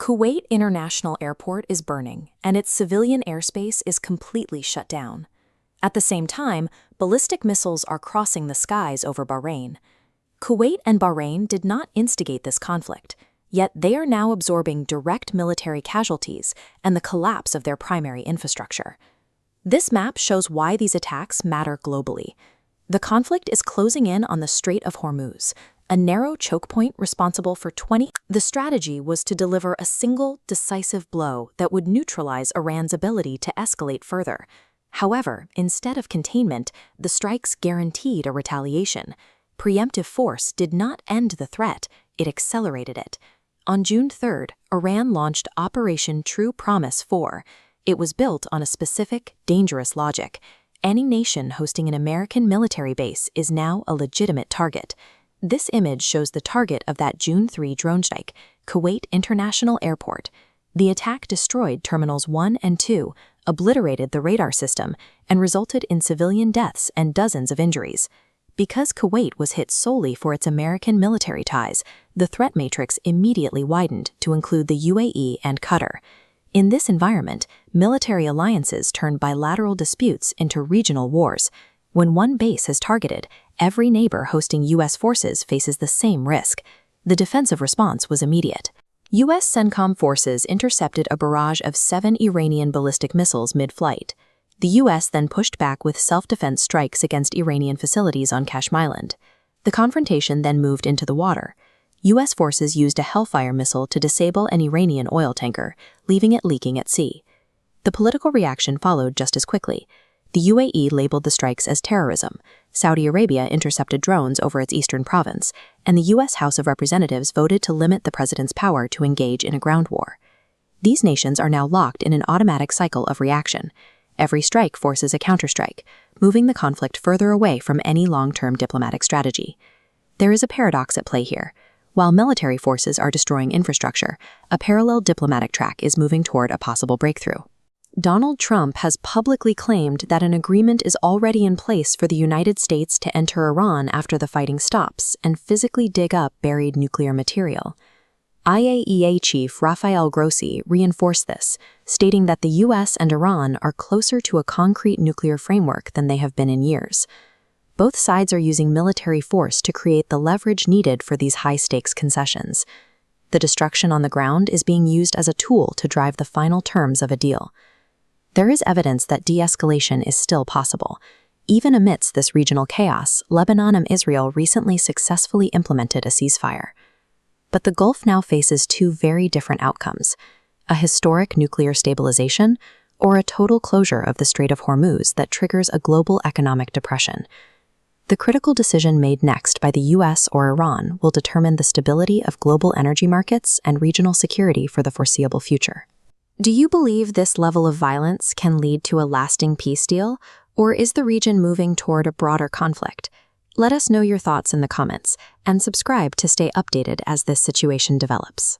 Kuwait International Airport is burning, and its civilian airspace is completely shut down. At the same time, ballistic missiles are crossing the skies over Bahrain. Kuwait and Bahrain did not instigate this conflict, yet they are now absorbing direct military casualties and the collapse of their primary infrastructure. This map shows why these attacks matter globally. The conflict is closing in on the Strait of Hormuz, a narrow choke point responsible for 20. The strategy was to deliver a single, decisive blow that would neutralize Iran's ability to escalate further. However, instead of containment, the strikes guaranteed a retaliation. Preemptive force did not end the threat, it accelerated it. On June 3rd, Iran launched Operation True Promise 4. It was built on a specific, dangerous logic. Any nation hosting an American military base is now a legitimate target. This image shows the target of that June 3 drone strike, Kuwait International Airport. The attack destroyed Terminals 1 and 2, obliterated the radar system, and resulted in civilian deaths and dozens of injuries. Because Kuwait was hit solely for its American military ties, the threat matrix immediately widened to include the UAE and Qatar. In this environment, military alliances turn bilateral disputes into regional wars. When one base is targeted, every neighbor hosting U.S. forces faces the same risk. The defensive response was immediate. U.S. CENTCOM forces intercepted a barrage of 7 Iranian ballistic missiles mid-flight. The U.S. then pushed back with self-defense strikes against Iranian facilities on Qashm Island. The confrontation then moved into the water. U.S. forces used a Hellfire missile to disable an Iranian oil tanker, leaving it leaking at sea. The political reaction followed just as quickly. The UAE labeled the strikes as terrorism. Saudi Arabia intercepted drones over its eastern province, and the U.S. House of Representatives voted to limit the president's power to engage in a ground war. These nations are now locked in an automatic cycle of reaction. Every strike forces a counterstrike, moving the conflict further away from any long-term diplomatic strategy. There is a paradox at play here. While military forces are destroying infrastructure, a parallel diplomatic track is moving toward a possible breakthrough. Donald Trump has publicly claimed that an agreement is already in place for the United States to enter Iran after the fighting stops and physically dig up buried nuclear material. IAEA Chief Rafael Grossi reinforced this, stating that the U.S. and Iran are closer to a concrete nuclear framework than they have been in years. Both sides are using military force to create the leverage needed for these high-stakes concessions. The destruction on the ground is being used as a tool to drive the final terms of a deal. There is evidence that de-escalation is still possible. Even amidst this regional chaos, Lebanon and Israel recently successfully implemented a ceasefire. But the Gulf now faces two very different outcomes: a historic nuclear stabilization or a total closure of the Strait of Hormuz that triggers a global economic depression. The critical decision made next by the U.S. or Iran will determine the stability of global energy markets and regional security for the foreseeable future. Do you believe this level of violence can lead to a lasting peace deal, or is the region moving toward a broader conflict? Let us know your thoughts in the comments, and subscribe to stay updated as this situation develops.